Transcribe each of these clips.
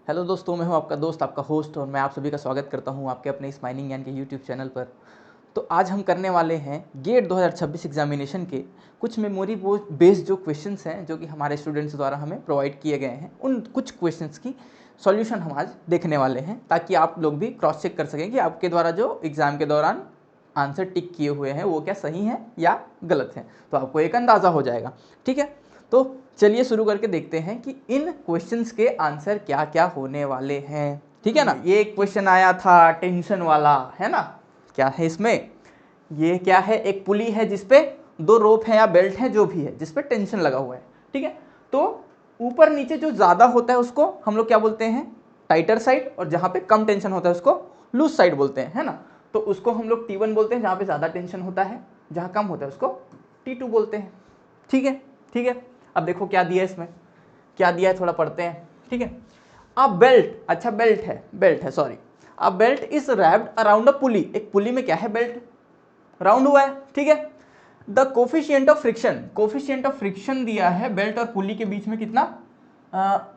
Hello दोस्तों, मैं हूं आपका दोस्त, आपका होस्ट, और मैं आप सभी का स्वागत करता हूं आपके अपने स्माइलिंग ज्ञान के यूट्यूब चैनल पर। तो आज हम करने वाले हैं गेट 2026 एग्जामिनेशन के कुछ मेमोरी बेस्ड जो क्वेश्चंस हैं जो कि हमारे स्टूडेंट्स द्वारा हमें प्रोवाइड किए गए हैं, उन कुछ क्वेश्चंस की सॉल्यूशन हम आज देखने वाले हैं, ताकि आप लोग भी क्रॉस चेक कर सकें कि आपके द्वारा जो एग्ज़ाम के दौरान आंसर टिक किए हुए हैं वो क्या सही हैं या गलत हैं। तो आपको एक अंदाज़ा हो जाएगा। ठीक है, तो चलिए शुरू करके देखते हैं कि इन क्वेश्चंस के आंसर क्या क्या होने वाले हैं। ठीक है ना। ये एक क्वेश्चन आया था टेंशन वाला, है ना। क्या है इसमें, ये क्या है, एक पुली है जिसपे दो रोप है या बेल्ट है, जो भी है, जिसपे टेंशन लगा हुआ है। ठीक है, तो ऊपर नीचे जो ज़्यादा होता है उसको हम लोग क्या बोलते हैं, टाइटर साइड, और जहाँ पे कम टेंशन होता है उसको लूज साइड बोलते हैं, है ना। तो उसको हम लोग T1 बोलते हैं जहाँ पे ज़्यादा टेंशन होता है, जहाँ कम होता है उसको T2 बोलते हैं। ठीक है, ठीक है। अब देखो क्या दिया है इसमें, क्या दिया है थोड़ा पढ़ते हैं। ठीक है, अ बेल्ट, अच्छा बेल्ट है sorry, a belt is wrapped around a pulley, एक पुली में क्या है, बेल्ट राउंड हुआ है। ठीक है, द कोफिशिएंट ऑफ फ्रिक्शन दिया है बेल्ट और पुली के बीच में कितना,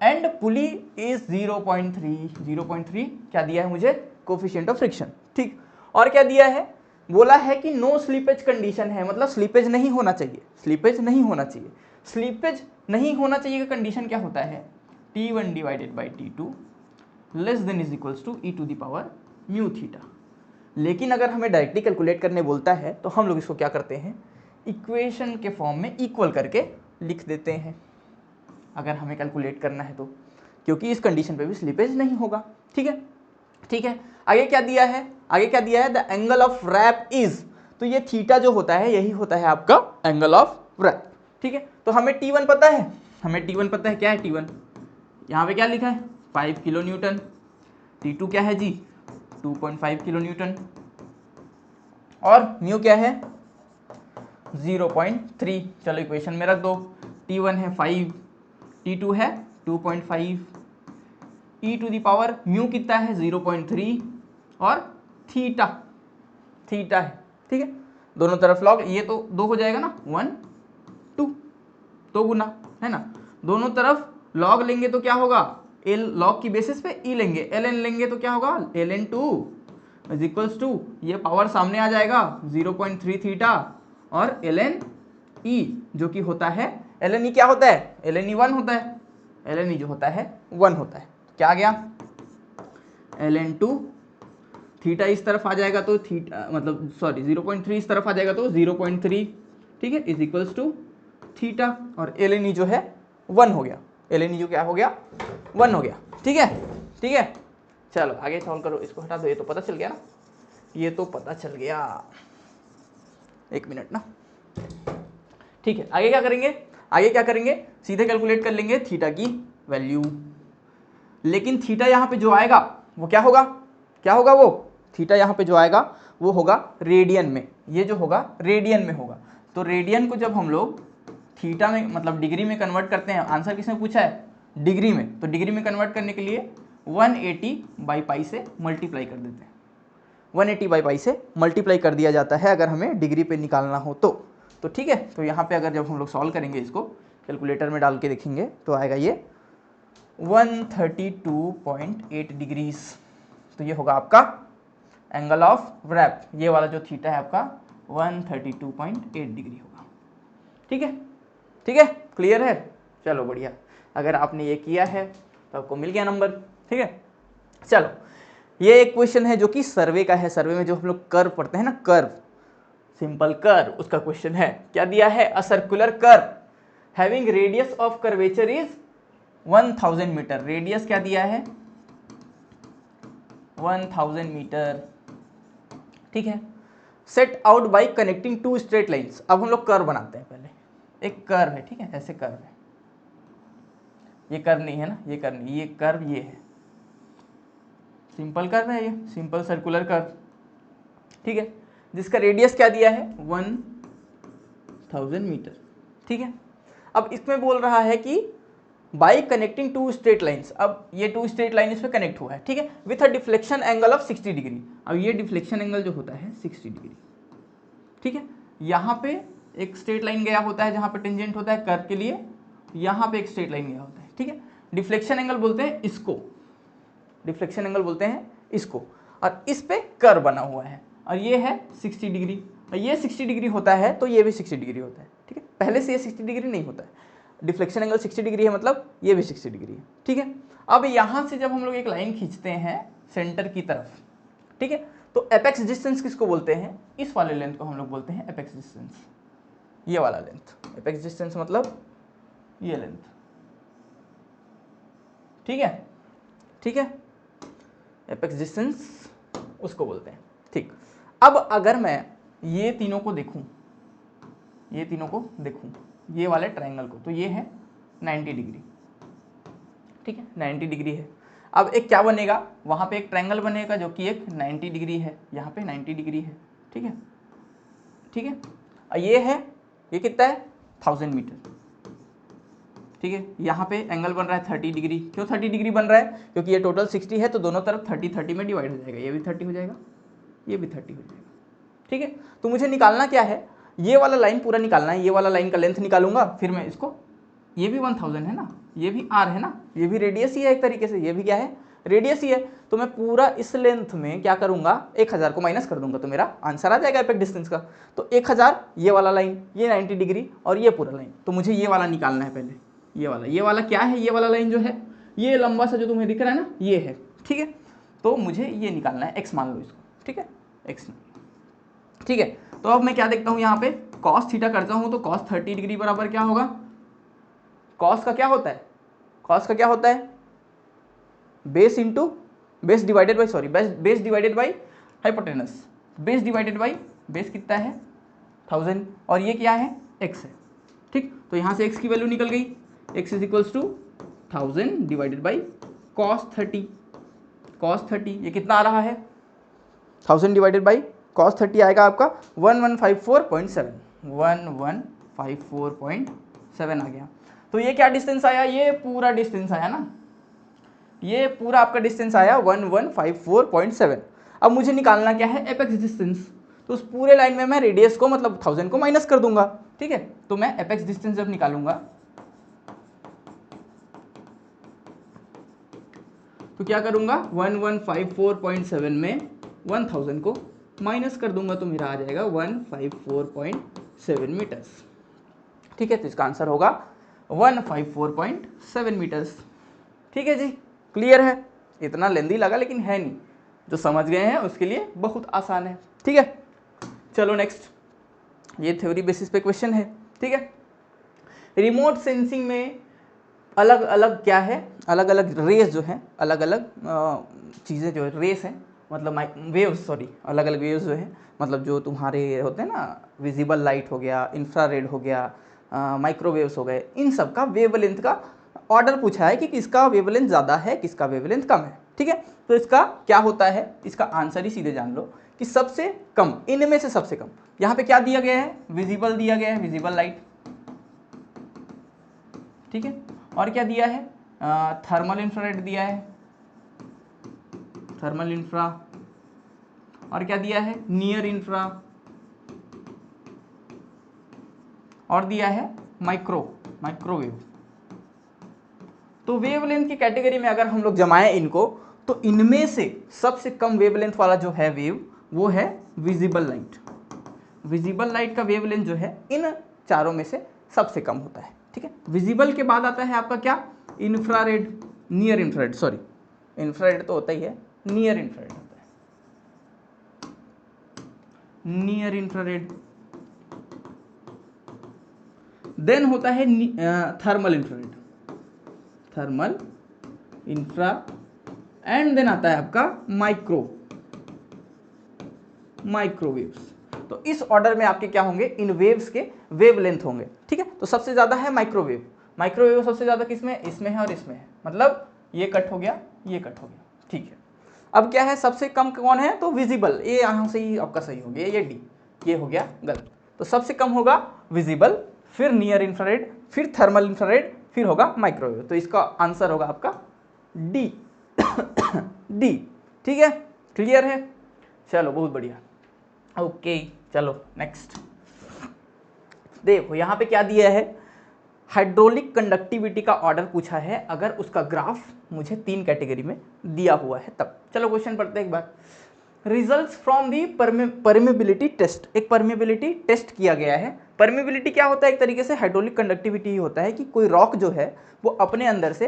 एंड पुली इज 0.3 क्या दिया है मुझे, कोफिशिएंट ऑफ फ्रिक्शन। ठीक, और क्या दिया है, बोला है कि नो स्लीपेज कंडीशन है, मतलब स्लीपेज नहीं होना चाहिए, स्लीपेज नहीं होना चाहिए। स्लीपेज नहीं होना चाहिए का कंडीशन क्या होता है, T1 divided by T2 less than is equals to e to the power mu theta. लेकिन अगर हमें डायरेक्टली कैलकुलेट करने बोलता है तो हम लोग इसको क्या करते हैं, इक्वेशन के फॉर्म में इक्वल करके लिख देते हैं, अगर हमें कैलकुलेट करना है तो, क्योंकि इस कंडीशन पे भी स्लिपेज नहीं होगा। ठीक है, ठीक है। आगे क्या दिया है, the angle of wrap is, तो ये थीटा जो होता है यही होता है आपका एंगल ऑफ रैप। ठीक है, तो हमें T1 पता है, क्या है T1, यहाँ पे क्या लिखा है 5 किलो न्यूटन। T2 क्या है जी, 2.5 किलो न्यूटन, और म्यू क्या है 0.3। चलो इक्वेशन में रख दो, T1 है 5, T2 है 2.5, e to the power mu कितना है 0.3, और थीटा है। ठीक है, दोनों तरफ लॉग, ये तो 2 हो जाएगा ना, 1 2, 2 गुना, है ना। दोनों तरफ लॉग लेंगे तो क्या होगा, एल लॉग की बेसिस पे ई लेंगे, ln लेंगे तो क्या होगा ln2 इज इक्वल्स टू, ये पावर सामने आ जाएगा 0.3 थीटा, और ln e जो कि होता है, ln e क्या होता है, ln e 1 होता है, ln e जो होता है 1 होता है। क्या आ गया, ln2 थीटा इस तरफ आ जाएगा तो थीटा मतलब सॉरी 0.3 इस तरफ आ जाएगा तो 0.3, ठीक है, इज इक्वल्स टू थीटा, और ln e जो है 1 हो गया, ln e जो क्या हो गया 1 हो गया। ठीक है, ठीक है। चलो आगे सॉल्व करो, इसको हटा दो, ये तो पता चल गया ना, ये तो पता चल गया, एक मिनट ना। ठीक है, आगे क्या करेंगे, सीधे कैलकुलेट कर लेंगे थीटा की वैल्यू। लेकिन थीटा यहाँ पे जो आएगा वो क्या होगा वो थीटा यहाँ पे जो आएगा वो होगा रेडियन में, ये जो होगा रेडियन में होगा। तो रेडियन को जब हम लोग थीटा में मतलब डिग्री में कन्वर्ट करते हैं, आंसर किसने पूछा है, डिग्री में, तो डिग्री में कन्वर्ट करने के लिए 180 बाई पाई से मल्टीप्लाई कर देते हैं, 180 बाई पाई से मल्टीप्लाई कर दिया जाता है अगर हमें डिग्री पे निकालना हो तो ठीक है। तो यहाँ पे अगर जब हम लोग सॉल्व करेंगे, इसको कैलकुलेटर में डाल के देखेंगे तो आएगा ये 132.8 डिग्रीज। तो ये होगा आपका एंगल ऑफ रैप, ये वाला जो थीटा है आपका 132.8 डिग्री होगा। ठीक है, ठीक है, क्लियर है। चलो बढ़िया, अगर आपने ये किया है तो आपको मिल गया नंबर। ठीक है, चलो ये एक क्वेश्चन है जो कि सर्वे का है, सर्वे में जो हम लोग कर्व पढ़ते हैं ना, कर्व, सिंपल कर्व, उसका क्वेश्चन है। क्या दिया है, a circular curve having radius of curvature is 1000 metre, radius क्या दिया है 1000 मीटर। ठीक है, set out by connecting two straight lines. अब हम लोग कर्व बनाते हैं, पहले एक कर्व है, ठीक है, ऐसे कर्व है, ये कर्व नहीं है ना, ये कर्व नहीं, ये कर्व ये है, सिंपल कर्व है, ये सिंपल सर्कुलर कर्व। ठीक है, जिसका रेडियस क्या दिया है 1000 मीटर। ठीक है, अब इसमें बोल रहा है कि by connecting two straight lines, अब ये टू स्ट्रेट लाइन इस पे कनेक्ट हुआ है, ठीक है, with a deflection angle of 60 degree. अब ये डिफ्लेक्शन एंगल जो होता है 60 डिग्री, ठीक है, यहाँ पे एक स्ट्रेट लाइन गया होता है जहाँ पे टेंजेंट होता है कर्व के लिए, यहाँ पे एक स्ट्रेट लाइन गया होता है, ठीक है, डिफ्लेक्शन एंगल बोलते हैं इसको, डिफ्लेक्शन एंगल बोलते हैं इसको। और इस पे कर्व बना हुआ है और ये है 60 डिग्री, और ये 60 डिग्री होता है तो ये भी 60 डिग्री होता है, ठीक है। पहले से ये 60 डिग्री नहीं होता है, डिफ्लेक्शन एंगल 60 डिग्री है मतलब ये भी 60 डिग्री है, ठीक है। अब यहाँ से जब हम लोग एक लाइन खींचते हैं सेंटर की तरफ, ठीक है, तो एपेक्स डिस्टेंस किसको बोलते हैं? इस वाले लेंथ को हम लोग बोलते हैं एपेक्स डिस्टेंस, ये वाला लेंथ। एपेक्स डिस्टेंस मतलब ये लेंथ, ठीक है, ठीक है, एपेक्स डिस्टेंस उसको बोलते हैं, ठीक। अब अगर मैं ये तीनों को देखूं, ये तीनों को देखूं, ये वाले ट्रायंगल को, तो ये है 90 डिग्री, ठीक है, 90 डिग्री है। अब एक क्या बनेगा, वहां पे एक ट्रायंगल बनेगा जो कि एक 90 डिग्री है, यहाँ पे 90 डिग्री है, ठीक है, ठीक है। और ये है, ये कितना है 1000 मीटर, ठीक है। यहाँ पे एंगल बन रहा है 30 डिग्री। क्यों 30 डिग्री बन रहा है? क्योंकि ये टोटल 60 है तो दोनों तरफ 30 में डिवाइड हो जाएगा, ये भी 30 हो जाएगा, ये भी 30 हो जाएगा, ठीक है। तो मुझे निकालना क्या है, ये वाला लाइन पूरा निकालना है, ये वाला लाइन का लेंथ निकालूंगा, फिर मैं इसको, ये भी 1000 है ना, ये भी r है ना, ये भी रेडियस ही है एक तरीके से, ये भी क्या है रेडियस ही है। तो मैं पूरा इस लेंथ में क्या करूंगा, 1000 को माइनस कर दूंगा तो मेरा आंसर आ जाएगा एपेक्स डिस्टेंस का। तो 1000 ये वाला लाइन, ये 90 डिग्री और ये पूरा लाइन, तो मुझे ये वाला निकालना है पहले, ये वाला क्या है, ये वाला लाइन जो है, ये लंबा सा जो तुम्हें दिख रहा है ना, ये है, ठीक है। तो मुझे ये निकालना है, x मान लो इसको, ठीक है, x, ठीक है। तो अब मैं क्या देखता हूँ यहाँ पे, cos थीटा करता हूँ तो cos 30 डिग्री बराबर क्या होगा, cos का क्या होता है, cos का क्या होता है, base into base divided by, sorry base divided by hypotenuse, base divided by base कितना है 1000 और ये क्या है x है, ठीक। तो यहाँ से x की वैल्यू निकल गई, x is equals to 1000 divided by cos 30, cos 30 ये कितना आ रहा है 1000 डिवाइडेड बाई cos 30 आएगा आपका 1154.7, 1154.7 आ गया। तो ये क्या डिस्टेंस आया, ये पूरा डिस्टेंस आया ना, ये पूरा आपका डिस्टेंस आया 1154.7। अब मुझे निकालना क्या है एपेक्स डिस्टेंस, तो उस पूरे लाइन में मैं रेडियस को मतलब 1000 को माइनस कर दूंगा, ठीक है। तो मैं एपेक्स डिस्टेंस जब निकालूंगा तो क्या करूंगा 1154.7 में 1000 को माइनस कर दूंगा तो मेरा आ जाएगा 154.7 मीटर्स, ठीक है। तो इसका आंसर होगा 154.7 मीटर्स, ठीक है जी, क्लियर है। इतना लेंदी लगा लेकिन है नहीं, जो समझ गए हैं उसके लिए बहुत आसान है, ठीक है। चलो नेक्स्ट, ये थ्योरी बेसिस पे क्वेश्चन है, ठीक है। रिमोट सेंसिंग में अलग अलग क्या है, अलग अलग रेस जो है, अलग अलग चीज़ें जो है रेस हैं, मतलब वेव्स, सॉरी अलग अलग वेव्स जो है, मतलब जो तुम्हारे होते हैं ना, विजिबल लाइट हो गया, इंफ्रारेड हो गया, माइक्रोवेव्स हो गए, इन सब का वेवलेंथ का ऑर्डर पूछा है कि किसका वेवलेंथ ज़्यादा है, किसका वेवलेंथ कम है, ठीक है। तो इसका क्या होता है, इसका आंसर ही सीधे जान लो कि सबसे कम, इनमें से सबसे कम। यहाँ पे क्या दिया गया है, विजिबल दिया गया है, विजिबल लाइट, ठीक है। और क्या दिया है, थर्मल इंफ्रारेड दिया है, थर्मल इंफ्रा, और क्या दिया है नियर इंफ्रा, और दिया है माइक्रोवेव। तो वेवलेंथ की कैटेगरी में अगर हम लोग जमाएं इनको, तो इनमें से सबसे कम वेवलेंथ वाला जो है वेव, वो है विजिबल लाइट। विजिबल लाइट का वेवलेंथ जो है इन चारों में से सबसे कम होता है, ठीक है। विजिबल के बाद आता है आपका क्या, infrared, near infrared, sorry infrared तो होता ही है, नियर इंफ्रारेड होता है, नियर इंफ्रारेड। देन होता है thermal infrared, thermal infra, and then आता है आपका माइक्रोवेव्स। तो इस ऑर्डर में आपके क्या होंगे, इन वेव्स के वेवलेंथ होंगे, ठीक है। तो सबसे ज्यादा है माइक्रोवेव, माइक्रोवेव सबसे ज्यादा किसमें, इसमें है और इसमें है, मतलब ये कट हो गया, ये कट हो गया, ठीक है। अब क्या है सबसे कम कौन है, तो विजिबल, ये यहाँ से ही आपका सही हो गया, ये डी, ये हो गया गलत। तो सबसे कम होगा विजिबल, फिर नियर इंफ्रारेड, फिर थर्मल इंफ्रारेड, फिर होगा माइक्रोवेव। तो इसका आंसर होगा आपका डी, डी, ठीक है, क्लियर है। चलो बहुत बढ़िया, ओके चलो नेक्स्ट। देखो यहाँ पे क्या दिया है, हाइड्रोलिक कंडक्टिविटी का ऑर्डर पूछा है अगर उसका ग्राफ मुझे 3 कैटेगरी में दिया हुआ है तब। चलो क्वेश्चन पढ़ते हैं एक बार। Results from the permeability test, एक परमेबिलिटी टेस्ट किया गया है। परमेबिलिटी क्या होता है? एक तरीके से हाइड्रोलिक कंडक्टिविटी ही होता है कि कोई रॉक जो है वो अपने अंदर से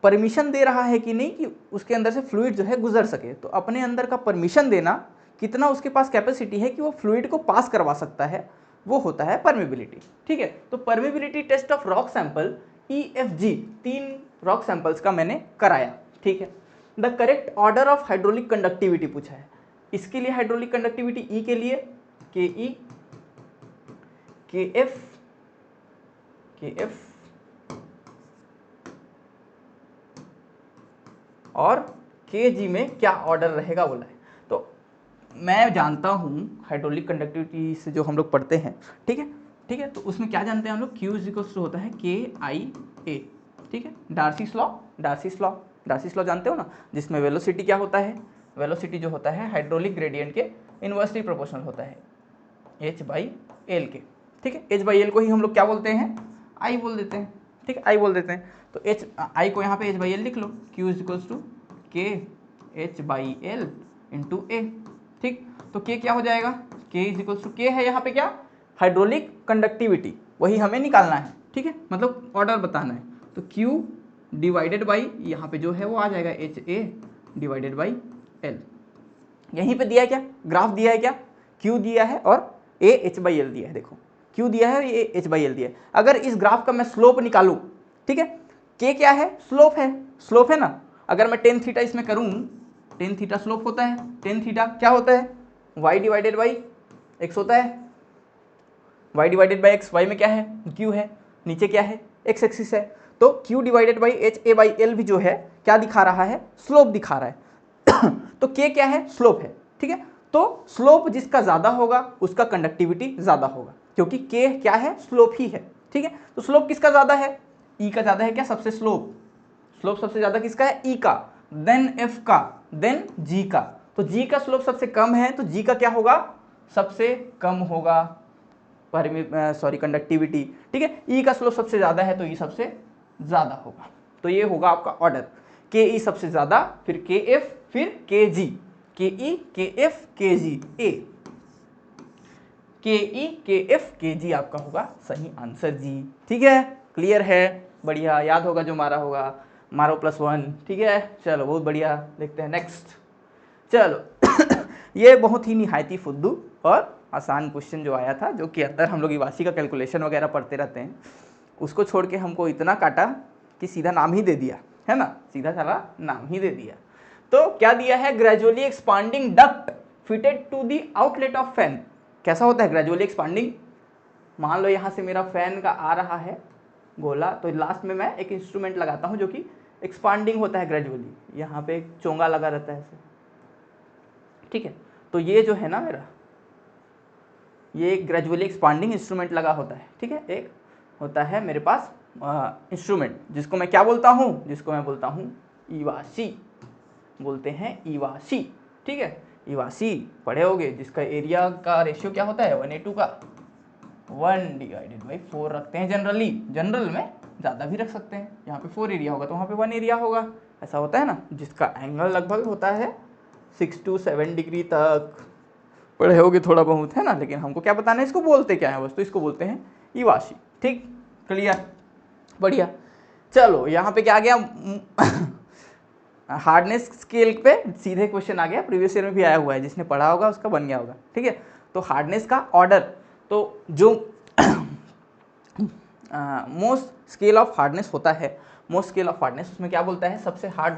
परमिशन दे रहा है कि नहीं कि उसके अंदर से फ्लूइड जो है गुजर सके। तो अपने अंदर का परमिशन देना, कितना उसके पास कैपेसिटी है कि वो फ्लूइड को पास करवा सकता है, वो होता है परमेबिलिटी। ठीक है, तो permeability test of rock sample EFG, 3 rock samples का मैंने कराया। ठीक है, the correct order of hydraulic conductivity पूछा है। इसके लिए हाइड्रोलिक कंडक्टिविटी ई के लिए KE, KF, और KG में क्या ऑर्डर रहेगा बोला है। तो मैं जानता हूँ हाइड्रोलिक कंडक्टिविटी से जो हम लोग पढ़ते हैं, ठीक है, तो उसमें क्या जानते हैं हम लोग, Q इक्वल्स टू होता है KIA। ठीक है, डार्सीस लॉ जानते हो ना, जिसमें वेलोसिटी क्या होता है, वेलोसिटी जो होता है हाइड्रोलिक ग्रेडियंट के इन्वर्सली प्रोपोर्शनल होता है H/L के। ठीक है, H/L को ही हम लोग क्या बोलते हैं, I बोल देते हैं। ठीक है, I बोल देते हैं। तो I को यहाँ पे H/L लिख लो, Q equals to KH/L into A। ठीक, तो K क्या हो जाएगा, K इक्वल्स टू K है यहाँ पे क्या, हाइड्रोलिक कंडक्टिविटी, वही हमें निकालना है। ठीक है, मतलब ऑर्डर बताना है। तो Q डिवाइडेड बाई यहाँ पे जो है वो आ जाएगा HA डिवाइडेड बाई L। यहीं पे दिया है क्या, ग्राफ दिया है क्या, Q दिया है और A H/L दिया है। देखो Q दिया है और A H/L दिया है। अगर इस ग्राफ का मैं स्लोप निकालूं, ठीक है, K क्या है, स्लोप है ना। अगर मैं टेन थीटा इसमें करूं, टेन थीटा स्लोप होता है, टेन थीटा क्या होता है, y डिवाइडेड बाई x होता है, y divided by x, y में क्या है, q है, नीचे क्या है, x एक्सिस है। तो q डिवाइडेड बाई HA/L भी जो है क्या दिखा रहा है, स्लोप दिखा रहा है। तो k क्या है, स्लोप है। ठीक है, तो स्लोप जिसका ज्यादा होगा उसका कंडक्टिविटी ज्यादा होगा, क्योंकि k क्या है, स्लोप ही है। ठीक है, तो स्लोप किसका ज्यादा है, E का ज्यादा है क्या, सबसे स्लोप सबसे ज्यादा किसका है, E का, देन F का, देन G का। तो G का स्लोप सबसे कम है, तो G का क्या होगा, सबसे कम होगा कंडक्टिविटी। ठीक है, E का स्लोप सबसे ज्यादा है तो E सबसे ज्यादा होगा। तो ये होगा आपका ऑर्डर, KE सबसे ज्यादा, फिर KF, फिर KG, KE KF KG, A KE KF KG आपका होगा सही आंसर जी। ठीक है, क्लियर है, बढ़िया, याद होगा जो मारा होगा, मारो +1। ठीक है, चलो बहुत बढ़िया, देखते हैं नेक्स्ट। चलो ये बहुत ही निहायती फुद्दू और आसान क्वेश्चन जो आया था, जो कि अंदर हम लोग इवासी का कैलकुलेशन वगैरह पढ़ते रहते हैं, उसको छोड़ के हमको इतना काटा कि सीधा नाम ही दे दिया है ना, सीधा सारा नाम ही दे दिया। तो क्या दिया है, gradually expanding duct fitted to the outlet of fan. कैसा होता है ग्रेजुअली एक्सपांडिंग, मान लो यहाँ से मेरा फैन का आ रहा है गोला, तो लास्ट में मैं एक इंस्ट्रूमेंट लगाता हूँ जो कि एक्सपांडिंग होता है ग्रेजुअली, यहाँ पे एक चोंगा लगा रहता है ऐसे। ठीक है, तो ये जो है ना मेरा, ये एक ग्रेजुअली एक्सपांडिंग इंस्ट्रूमेंट लगा होता है। ठीक है, एक होता है मेरे पास इंस्ट्रूमेंट, जिसको मैं क्या बोलता हूँ, जिसको मैं बोलता हूँ इवासी, बोलते हैं इवासी। ठीक है, इवासी पढ़े होगे, जिसका एरिया का रेशियो क्या होता है, 1/2 का, 1/4 रखते हैं जनरली, जनरल में ज़्यादा भी रख सकते हैं। यहाँ पे 4 एरिया होगा तो वहाँ पे 1 एरिया होगा, ऐसा होता है ना, जिसका एंगल लगभग होता है 6 to 7 डिग्री तक। पढ़े होगे थोड़ा बहुत, है ना, लेकिन हमको क्या बताना है, इसको बोलते क्या है, बस तो इसको बोलते हैं इवासी। ठीक, क्लियर, बढ़िया। चलो यहाँ पे क्या आ गया, हार्डनेस स्केल पे सीधे क्वेश्चन आ गया, प्रीवियस ईयर में भी आया हुआ है, जिसने पढ़ा होगा उसका बन गया होगा। ठीक है, तो हार्डनेस का ऑर्डर, तो जो मोस्ट स्केल ऑफ हार्डनेस होता है, मोस्ट स्केल ऑफ हार्डनेस, उसमें क्या बोलता है, सबसे हार्ड,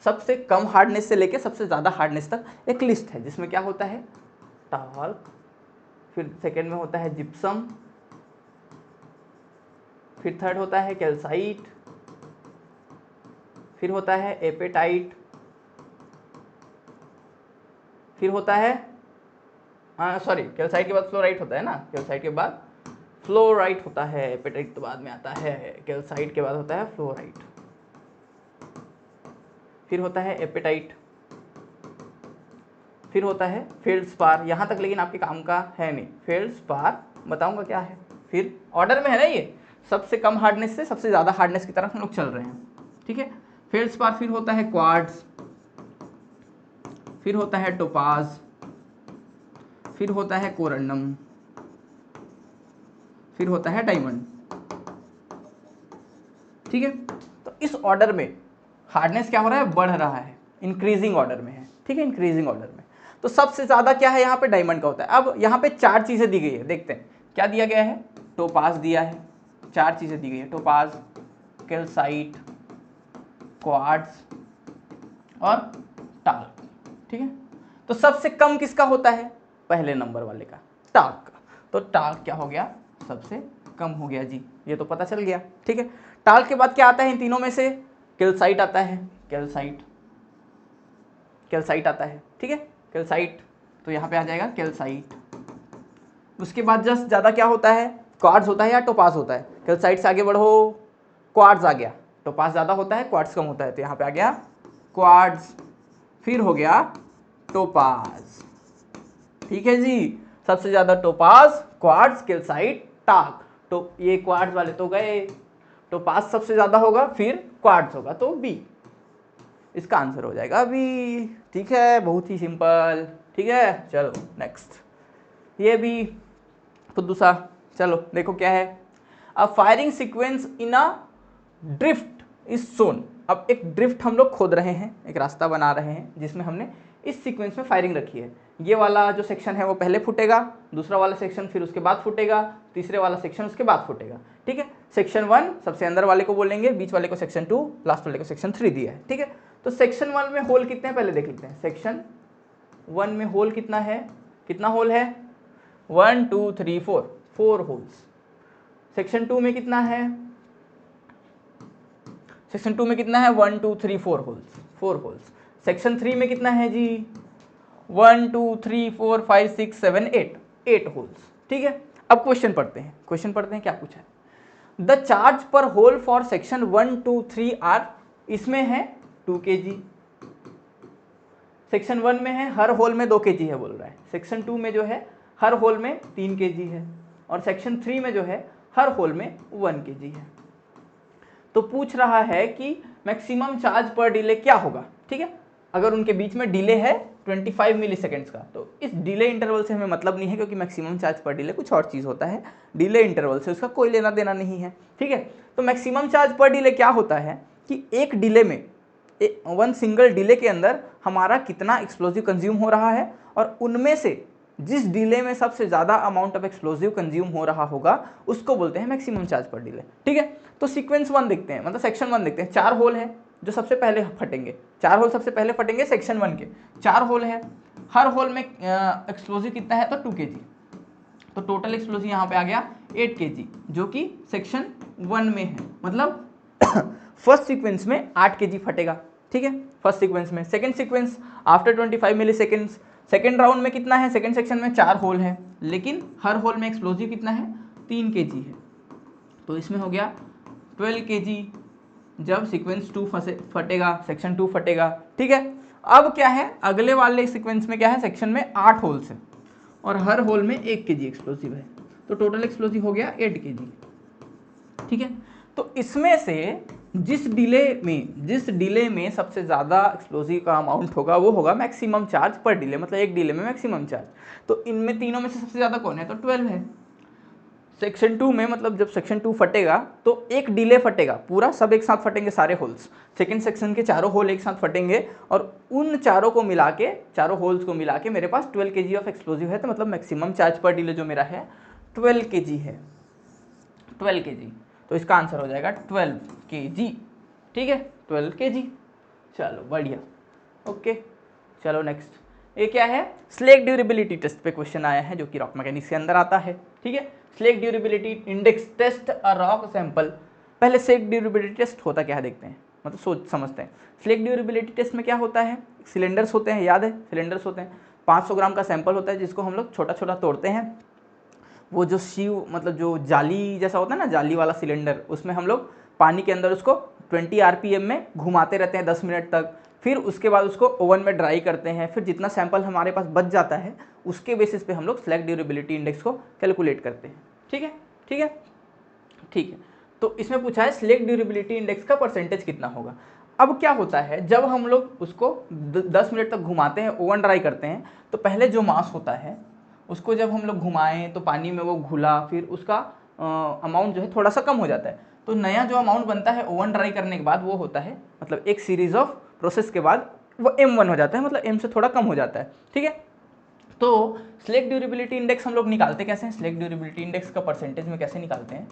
सबसे कम हार्डनेस से लेके सबसे ज़्यादा हार्डनेस तक एक लिस्ट है, जिसमें क्या होता है, टाल्क, फिर सेकेंड में होता है जिप्सम, फिर थर्ड होता है कैल्साइट, फिर होता है एपेटाइट, फिर होता है सॉरी, कैल्साइट के बाद फ्लोराइट होता है ना, कैल्साइट के बाद फ्लोराइट होता है, एपेटाइट तो बाद में आता है, कैल्साइट के बाद होता है फ्लोराइट, फिर होता है एपेटाइट, फिर होता है फेल्डस्पार। यहाँ तक लेकिन आपके काम का है नहीं, फेल्डस्पार बताऊंगा क्या है, फिर ऑर्डर में है ना ये, सबसे कम हार्डनेस से सबसे ज़्यादा हार्डनेस की तरफ हम लोग चल रहे हैं, ठीक है। फेल्डस्पार, फिर होता है क्वार्ट्ज, फिर होता है टोपाज, फिर होता है कोरंडम, फिर होता है डायमंड, ठीक है। तो इस ऑर्डर में हार्डनेस क्या हो रहा है, बढ़ रहा है, इंक्रीजिंग ऑर्डर में है, ठीक है, इंक्रीजिंग ऑर्डर में। तो सबसे ज्यादा क्या है यहाँ पे, डायमंड का होता है। अब यहाँ पे 4 चीजें दी गई है, देखते हैं क्या दिया गया है। टोपाज दिया है, 4 चीजें दी गई है, टोपाज, कैल्साइट, क्वार्ट्ज और टाल्क, ठीक है। तो सबसे कम किसका होता है, पहले नंबर वाले का, टाल्क का। तो टाल्क क्या हो गया, सबसे कम हो गया जी, ये तो पता चल गया, ठीक है। टाल्क के बाद क्या आता है इन तीनों में से, कैल्साइट आता है, कैल्साइट, कैल्साइट आता है, ठीक है, कैल्साइट। तो यहाँ पे आ जाएगा कैल्साइट। उसके बाद जस्ट ज़्यादा क्या होता है, क्वार्ट्ज होता है या टोपाज होता है। कैल्साइट से आगे बढ़ो, क्वार्ट्ज आ गया, टोपाज ज़्यादा होता है, क्वार्ट्ज कम होता है, तो यहाँ पे आ गया क्वार्ट्ज, फिर हो गया टोपाज, ठीक है जी। सबसे ज़्यादा टोपाज, क्वार्ट्ज, कैल्साइट, टाल्क। तो ये क्वार्ट्ज वाले तो गए, टोपाज सबसे ज़्यादा होगा, फिर क्वार्ट्ज होगा, तो बी, इसका आंसर हो जाएगा बी, ठीक है, बहुत ही सिंपल, ठीक है। चलो नेक्स्ट, ये भी दूसरा, चलो देखो क्या है। अब firing sequence in a drift is shown. अब एक ड्रिफ्ट हम लोग खोद रहे हैं, एक रास्ता बना रहे हैं जिसमें हमने इस सीक्वेंस में फायरिंग रखी है। ये वाला जो सेक्शन है वो पहले फूटेगा, दूसरा वाला सेक्शन फिर उसके बाद फूटेगा, तीसरे वाला सेक्शन उसके बाद फूटेगा, ठीक है। सेक्शन 1 सबसे अंदर वाले को बोलेंगे, बीच वाले को सेक्शन 2, लास्ट वाले को सेक्शन 3 दिया है, ठीक है। तो सेक्शन 1 में होल कितने हैं पहले देख लेते हैं। सेक्शन 1 में होल कितना है, कितना होल है, 1 2 3 4, 4 होल्स। सेक्शन 2 में कितना है, सेक्शन 2 में कितना है, 1 2 3 4 होल्स, 4 होल्स। सेक्शन 3 में कितना है जी, 1 2 3 4 5 6 7 8, 8 होल्स, ठीक है। अब क्वेश्चन पढ़ते हैं, क्वेश्चन पढ़ते हैं क्या पूछा है। द चार्ज पर होल फॉर सेक्शन 1 2 3 आर, इसमें है 2 kg, सेक्शन 1 में है हर होल में 2 kg है बोल रहा है, सेक्शन 2 में जो है हर होल में 3 kg है, और सेक्शन 3 में जो है हर होल में 1 kg है। तो पूछ रहा है कि मैक्सिमम चार्ज पर डिले क्या होगा, ठीक है। अगर उनके बीच में डिले है 25 मिली सेकेंड्स का, तो इस डिले इंटरवल से हमें मतलब नहीं है, क्योंकि मैक्सिमम चार्ज पर डिले कुछ और चीज़ होता है, डिले इंटरवल से उसका कोई लेना देना नहीं है, ठीक है। तो मैक्सिमम चार्ज पर डिले क्या होता है कि एक डिले में, वन सिंगल डिले के अंदर हमारा कितना एक्सप्लोजिव कंज्यूम हो रहा है, और उनमें से जिस डिले में सबसे ज़्यादा अमाउंट ऑफ एक्सप्लोजिव कंज्यूम हो रहा होगा उसको बोलते हैं मैक्सिमम चार्ज पर डिले, ठीक है। तो सीक्वेंस 1 देखते हैं, मतलब सेक्शन 1 देखते हैं। 4 होल है जो सबसे पहले फटेंगे, 4 होल सबसे पहले फटेंगे सेक्शन 1 के, 4 होल है, हर होल में एक्सप्लोजिव कितना है, तो 2 kg। तो टोटल एक्सप्लोजिव यहाँ पे आ गया 8 kg, जो कि सेक्शन 1 में है, मतलब फर्स्ट सीक्वेंस में 8 kg फटेगा, ठीक है, फर्स्ट सीक्वेंस में। सेकंड सीक्वेंस आफ्टर 25 मिली सेकेंड्स, सेकेंड राउंड में कितना है, सेकेंड सेक्शन में 4 होल है, लेकिन हर होल में एक्सप्लोजिव कितना है, 3 kg है, तो इसमें हो गया 12 kg जब सीक्वेंस 2 फटेगा, सेक्शन 2 फटेगा, ठीक है। अब क्या है, अगले वाले सीक्वेंस में क्या है, सेक्शन में 8 होल्स है और हर होल में 1 kg एक्सप्लोजिव है, तो टोटल एक्सप्लोजिव हो गया 8 kg, ठीक है। तो इसमें से जिस डिले में सबसे ज़्यादा एक्सप्लोजिव का अमाउंट होगा वो होगा मैक्सिमम चार्ज पर डिले, मतलब एक डिले में मैक्सिमम चार्ज। तो इनमें तीनों में से सबसे ज़्यादा कौन है, तो 12 है। सेक्शन 2 में, मतलब जब सेक्शन 2 फटेगा तो एक डिले फटेगा, पूरा सब एक साथ फटेंगे सारे होल्स, सेकेंड सेक्शन के चारों होल एक साथ फटेंगे, और उन चारों को मिला के, चारों होल्स को मिला के मेरे पास 12 kg ऑफ एक्सप्लोजिव है, तो मतलब मैक्सिमम चार्ज पर डिले जो मेरा है 12 kg है, 12 kg। तो इसका आंसर हो जाएगा 12 kg, ठीक है, 12 kg। चलो बढ़िया, ओके। चलो नेक्स्ट, ये क्या है, स्लेग ड्यूरेबिलिटी टेस्ट पे क्वेश्चन आया है, जो कि रॉक मैकेनिक्स के अंदर आता है, ठीक है। Slake durability index test a rock sample. पहले स्लेग ड्यूरेबिलिटी टेस्ट होता क्या है देखते हैं, मतलब सोच समझते हैं। स्लेग ड्यूरेबिलिटी टेस्ट में क्या होता है, सिलेंडर्स होते हैं, याद है, सिलेंडर्स होते हैं, 500 ग्राम का सैंपल होता है, जिसको हम लोग छोटा छोटा तोड़ते हैं, वो जो शिव, मतलब जो जाली जैसा होता है ना, जाली वाला सिलेंडर, उसमें हम लोग पानी के अंदर उसको 20 RPM में घुमाते रहते हैं 10 मिनट तक, फिर उसके बाद उसको ओवन में ड्राई करते हैं, फिर जितना सैंपल हमारे पास बच जाता है उसके बेसिस पे हम लोग स्लेग ड्यूरेबिलिटी इंडेक्स को कैलकुलेट करते हैं, ठीक है, ठीक है, ठीक है। तो इसमें पूछा है सिलेक्ट ड्यूरेबिलिटी इंडेक्स का परसेंटेज कितना होगा। अब क्या होता है, जब हम लोग उसको 10 मिनट तक घुमाते हैं, ओवन ड्राई करते हैं, तो पहले जो मास होता है उसको जब हम लोग घुमाएं तो पानी में वो घुला, फिर उसका अमाउंट जो है थोड़ा सा कम हो जाता है। तो नया जो अमाउंट बनता है ओवन ड्राई करने के बाद वो होता है, मतलब एक सीरीज ऑफ प्रोसेस के बाद वो M1 हो जाता है, मतलब M से थोड़ा कम हो जाता है। ठीक है, तो सिलेक्ट ड्यूरेबिलिटी इंडेक्स हम लोग निकालते कैसे हैं, सिलेक्ट ड्यूरेबिलिटी इंडेक्स का परसेंटेज में कैसे निकालते हैं,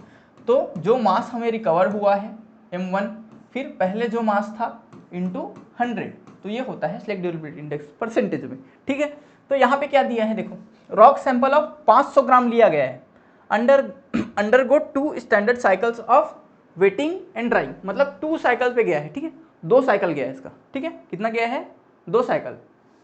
तो जो मास हमें रिकवर हुआ है M1, फिर पहले जो मास था इंटू 100, तो ये होता है सिलेक्ट ड्यूरेबिलिटी इंडेक्स परसेंटेज में। ठीक है, तो यहाँ पे क्या दिया है, देखो रॉक सैंपल ऑफ 500 ग्राम लिया गया है, undergo 2 standard cycles of waiting and drawing, मतलब 2 साइकिल पे गया है। ठीक है, 2 साइकिल गया है इसका। ठीक है, कितना गया है, 2 साइकिल।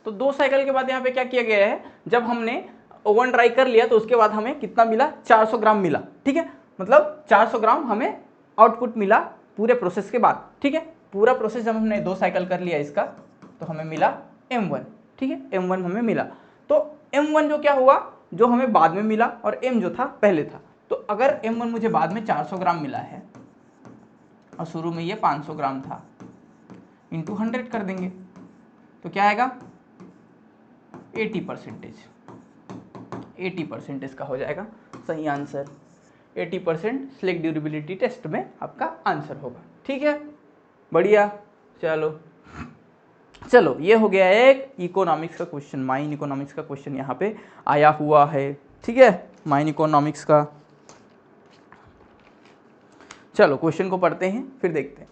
तो 2 साइकिल के बाद यहाँ पे क्या किया गया है, जब हमने ओवन ड्राई कर लिया तो उसके बाद हमें कितना मिला, 400 ग्राम मिला। ठीक है, मतलब 400 ग्राम हमें आउटपुट मिला पूरे प्रोसेस के बाद। ठीक है, पूरा प्रोसेस जब हमने 2 साइकिल कर लिया इसका, तो हमें मिला M1। ठीक है, M1 हमें मिला। तो M1 जो क्या हुआ, जो हमें बाद में मिला, और M जो था पहले था। तो अगर M1 मुझे बाद में 400 ग्राम मिला है और शुरू में ये 500 ग्राम था, इंटू 100 कर देंगे तो क्या आएगा, 80% का हो जाएगा सही आंसर। 80% सिलेक्ट ड्यूरेबिलिटी टेस्ट में आपका आंसर होगा। ठीक है, बढ़िया। चलो ये हो गया एक इकोनॉमिक्स का क्वेश्चन, माइन इकोनॉमिक्स का क्वेश्चन यहाँ पे आया हुआ है। ठीक है, माइन इकोनॉमिक्स का। चलो क्वेश्चन को पढ़ते हैं फिर देखते हैं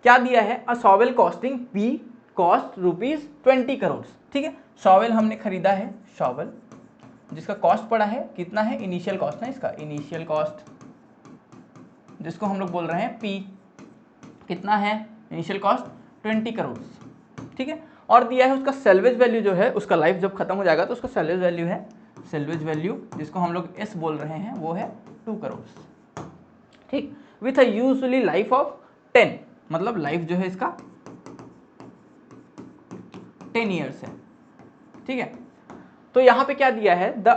क्या दिया है। A shovel costing P cost ₹20 crore. ठीक है, सॉवेल हमने खरीदा है, सॉवेल जिसका कॉस्ट पड़ा है कितना है, इनिशियल कॉस्ट है इसका, इनिशियल कॉस्ट जिसको हम लोग बोल रहे हैं P, कितना है इनिशियल कॉस्ट 20 करोड़। ठीक है, और दिया है उसका सेल्वेज वैल्यू जो है, उसका लाइफ जब खत्म हो जाएगा तो उसका सेल्वेज वैल्यू है, सेल्वेज वैल्यू जिसको हम लोग S बोल रहे हैं, वो है 2 करोड़। ठीक, with a usually life of 10, मतलब लाइफ जो है इसका 10 ईयर्स है। ठीक है, तो यहाँ पे क्या दिया है, the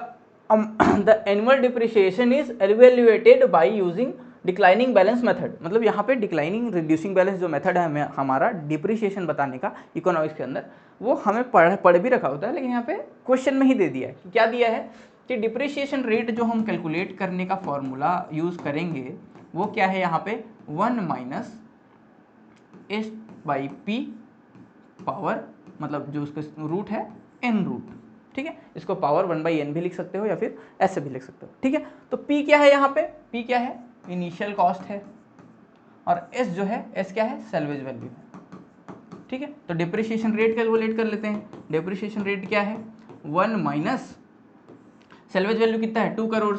annual depreciation is evaluated by using declining balance method, मतलब यहाँ पे डिक्लाइनिंग रिड्यूसिंग बैलेंस जो मेथड है हमारा डिप्रिसिएशन बताने का इकोनॉमिक्स के अंदर, वो हमें पढ़ भी रखा होता है, लेकिन यहाँ पे क्वेश्चन में ही दे दिया है। क्या दिया है कि डिप्रिसिएशन रेट जो हम कैलकुलेट करने का फॉर्मूला यूज करेंगे वो क्या है, यहाँ पे 1 माइनस S/P पावर, मतलब जो उसका रूट है n रूट। ठीक है, इसको पावर 1/n भी लिख सकते हो या फिर ऐसे भी लिख सकते हो। ठीक है, तो P क्या है, यहाँ पे P क्या है, इनिशियल कॉस्ट है, और S जो है, S क्या है, सेल्वेज वैल्यू है। ठीक है, तो डिप्रिसिएशन रेट कैलकुलेट कर लेते हैं। डिप्रिसिएशन रेट क्या है, 1 माइनस सेल्वेज वैल्यू कितना है 2 करोड़,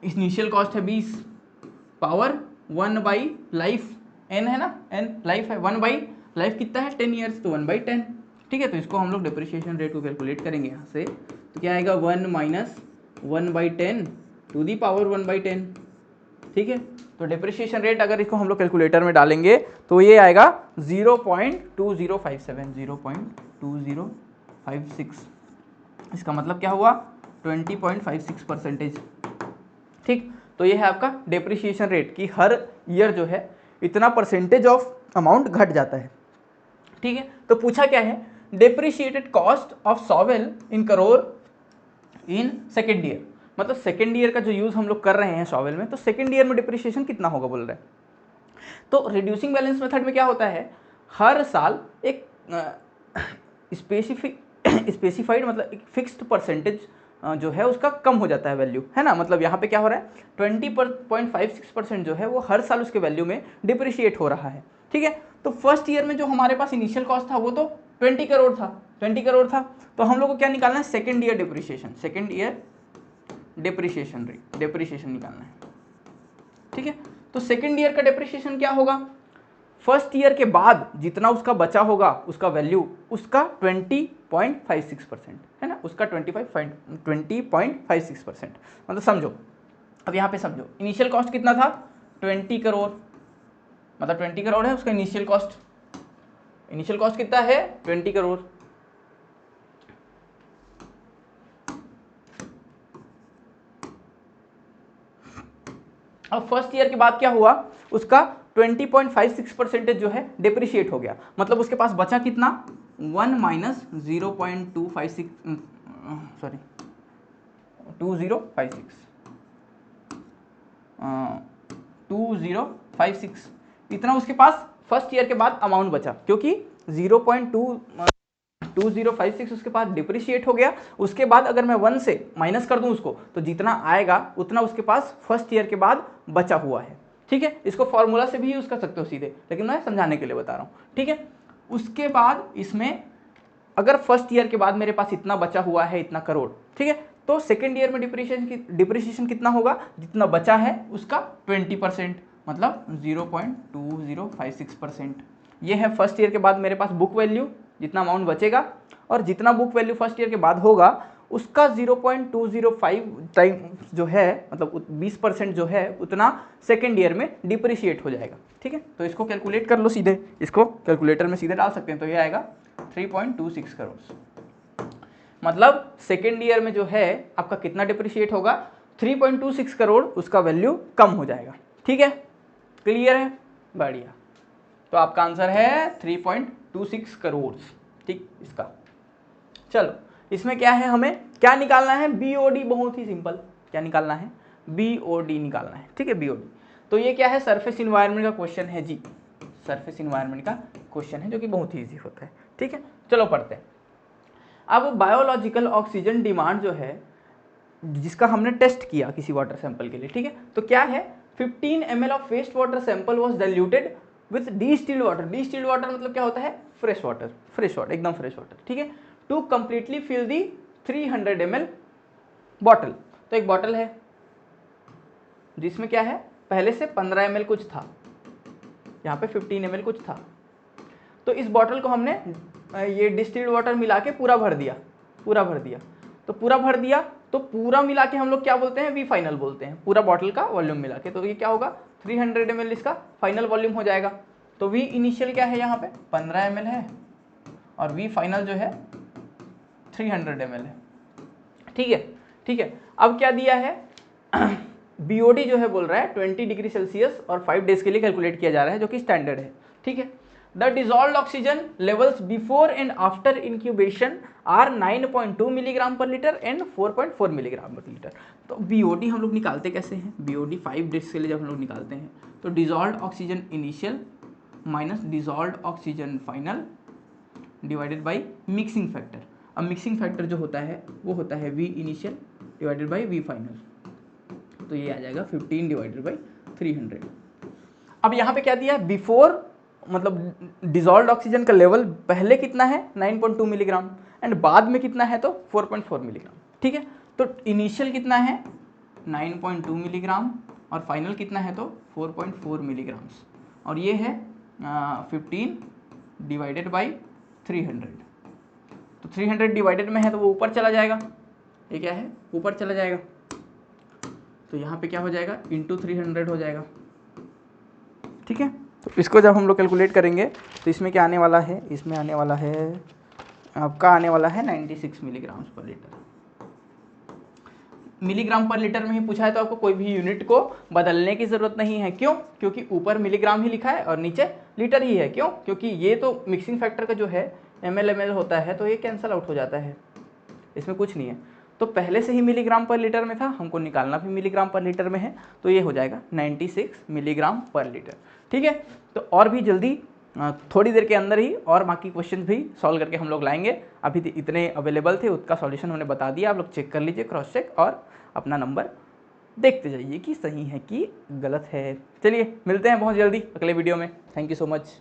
इनिशियल कॉस्ट है 20, पावर 1 लाइफ n है ना, n लाइफ है, 1 लाइफ कितना है 10 ईयर्स, तो 1/10। ठीक है, तो इसको हम लोग डिप्रिसिएशन रेट को कैलकुलेट करेंगे यहाँ से, तो क्या आएगा 1 माइनस 1/10 टू दी पावर 1/10। ठीक है, तो डिप्रिसिएशन रेट अगर इसको हम लोग कैलकुलेटर में डालेंगे तो ये आएगा 0.2057, 0.2056। इसका मतलब क्या हुआ, 20.56%। ठीक, तो ये है आपका डिप्रिसिएशन रेट कि हर ईयर जो है इतना परसेंटेज ऑफ अमाउंट घट जाता है। ठीक है, तो पूछा क्या है, depreciated cost of shovel in crore in second year, मतलब सेकेंड ईयर का जो यूज हम लोग कर रहे हैं सॉवेल में, तो सेकेंड ईयर में डिप्रिसिएशन कितना होगा बोल रहे हैं। तो रिड्यूसिंग बैलेंस मेथड में क्या होता है, हर साल एक स्पेसिफाइड मतलब एक फिक्स्ड परसेंटेज जो है उसका कम हो जाता है वैल्यू, है ना। मतलब यहाँ पे क्या हो रहा है, 20.56% जो है वो हर साल उसके वैल्यू में डिप्रिशिएट हो रहा है। ठीक है, तो फर्स्ट ईयर में जो हमारे पास इनिशियल कॉस्ट था वो तो 20 करोड़ था, 20 करोड़ था, तो हम लोग को क्या निकालना है, second year depreciation, second year depreciation rate, depreciation निकालना है। ठीक है, तो सेकेंड ईयर का डिप्रिशिएशन क्या होगा, फर्स्ट ईयर के बाद जितना उसका बचा होगा उसका वैल्यू, उसका 20.56% है ना, उसका 20.56%, मतलब समझो, अब यहाँ पे समझो इनिशियल कॉस्ट कितना था 20 करोड़, मतलब 20 करोड़ है उसका इनिशियल कॉस्ट, इनिशियल कॉस्ट कितना है 20 करोड़। अब फर्स्ट ईयर के बाद क्या हुआ, उसका 20.56% जो है डिप्रिशिएट हो गया, मतलब उसके पास बचा कितना 1 माइनस 0.256 सॉरी 2056 इतना उसके पास फर्स्ट ईयर के बाद अमाउंट बचा, क्योंकि 0.2056 उसके पास डिप्रिशिएट हो गया। उसके बाद अगर मैं 1 से माइनस कर दूं उसको, तो जितना आएगा उतना उसके पास फर्स्ट ईयर के बाद बचा हुआ है। ठीक है, इसको फॉर्मूला से भी यूज कर सकते हो सीधे, लेकिन मैं समझाने के लिए बता रहा हूं। ठीक है, उसके बाद इसमें अगर फर्स्ट ईयर के बाद मेरे पास इतना बचा हुआ है, इतना करोड़, ठीक है, तो सेकेंड ईयर में डिप्रिसिएशन कितना होगा, जितना बचा है उसका 20%, मतलब 0.2056%। ये है फर्स्ट ईयर के बाद मेरे पास बुक वैल्यू, जितना अमाउंट बचेगा, और जितना बुक वैल्यू फर्स्ट ईयर के बाद होगा उसका 0.205 टाइम जो है, मतलब 20% जो है उतना सेकेंड ईयर में डिप्रिशिएट हो जाएगा। ठीक है, तो इसको कैलकुलेट कर लो सीधे, इसको कैलकुलेटर में सीधे डाल सकते हैं, तो ये आएगा 3.26 करोड़। मतलब सेकेंड ईयर में जो है आपका कितना डिप्रिशिएट होगा, 3.26 करोड़ उसका वैल्यू कम हो जाएगा। ठीक है, क्लियर है, बढ़िया। तो आपका आंसर है 3.26 करोड़। ठीक, इसका चलो, इसमें क्या है, हमें क्या निकालना है, बीओडी, बहुत ही सिंपल, क्या निकालना है, बीओडी निकालना है। ठीक है, बीओडी, तो ये क्या है, सरफेस इन्वायरमेंट का क्वेश्चन है जी, सरफेस इन्वायरमेंट का क्वेश्चन है जो कि बहुत ही ईजी होता है। ठीक है, चलो पढ़ते हैं। अब बायोलॉजिकल ऑक्सीजन डिमांड जो है, जिसका हमने टेस्ट किया किसी वाटर सैंपल के लिए, ठीक है, तो क्या है, 15 ml of waste water sample was diluted with distilled water. Distilled water मतलब क्या होता है, फ्रेश वाटर, फ्रेश वाटर, एकदम फ्रेश वाटर। ठीक है, to completely fill the 300 ml bottle. तो एक बॉटल है जिसमें क्या है, पहले से 15 ml कुछ था, यहाँ पे 15 ml कुछ था, तो इस बॉटल को हमने ये डिस्टिल्ड वाटर मिला के पूरा भर दिया, पूरा भर दिया, तो पूरा भर दिया, तो पूरा मिला के हम लोग क्या बोलते हैं, वी फाइनल बोलते हैं, पूरा बॉटल का वॉल्यूम मिला के। तो ये क्या होगा, 300 ml इसका फाइनल वॉल्यूम हो जाएगा। तो वी इनिशियल क्या है, यहाँ पे 15 ml है, और वी फाइनल जो है 300 ml है। ठीक है, ठीक है, अब क्या दिया है, बीओडी जो है बोल रहा है 20 डिग्री सेल्सियस और 5 डेज के लिए कैलकुलेट किया जा रहा है, जो कि स्टैंडर्ड है। ठीक है, the dissolved oxygen levels before and after incubation are 9.2 milligram per litre and 4.4 milligram per litre. तो बीओडी हम लोग निकालते कैसे हैं, बीओडी 5 डेज के लिए जब हम लोग निकालते हैं, तो dissolved oxygen initial minus dissolved oxygen final divided by mixing factor. अब मिक्सिंग फैक्टर जो होता है वो होता है V initial divided by V final, तो ये आ जाएगा 15 डिवाइडेड बाई 300। अब यहाँ पे क्या दिया है, बिफोर मतलब डिजॉल्व्ड ऑक्सीजन का लेवल पहले कितना है 9.2 मिलीग्राम एंड बाद में कितना है तो 4.4 मिलीग्राम। ठीक है, तो इनिशियल कितना है 9.2 मिलीग्राम और फाइनल कितना है तो 4.4 मिलीग्राम्स, और ये है 15 डिवाइडेड बाई 300। तो 300 डिवाइडेड में है तो वो ऊपर चला जाएगा, ये क्या है ऊपर चला जाएगा, तो यहाँ पे क्या हो जाएगा इंटू 300 हो जाएगा। ठीक है, तो इसको जब हम लोग कैलकुलेट करेंगे तो इसमें क्या आने वाला है, इसमें आने वाला है आपका आने वाला है 96 milligram per litre. Milligram per litre में ही पूछा है तो आपको कोई भी यूनिट को बदलने की ज़रूरत नहीं है। क्यों, क्योंकि ऊपर मिलीग्राम ही लिखा है और नीचे लीटर ही है। क्यों, क्योंकि ये तो मिक्सिंग फैक्टर का जो है ml होता है, तो ये कैंसिल आउट हो जाता है, इसमें कुछ नहीं है। तो पहले से ही मिलीग्राम पर लीटर में था, हमको निकालना भी मिलीग्राम पर लीटर में है, तो ये हो जाएगा 96 मिलीग्राम पर लीटर। ठीक है, तो और भी जल्दी थोड़ी देर के अंदर ही और बाकी क्वेश्चन भी सॉल्व करके हम लोग लाएंगे। अभी इतने अवेलेबल थे, उसका सॉल्यूशन हमने बता दिया, आप लोग चेक कर लीजिए, क्रॉस चेक, और अपना नंबर देखते जाइए कि सही है कि गलत है। चलिए मिलते हैं बहुत जल्दी अगले वीडियो में। Thank you so much.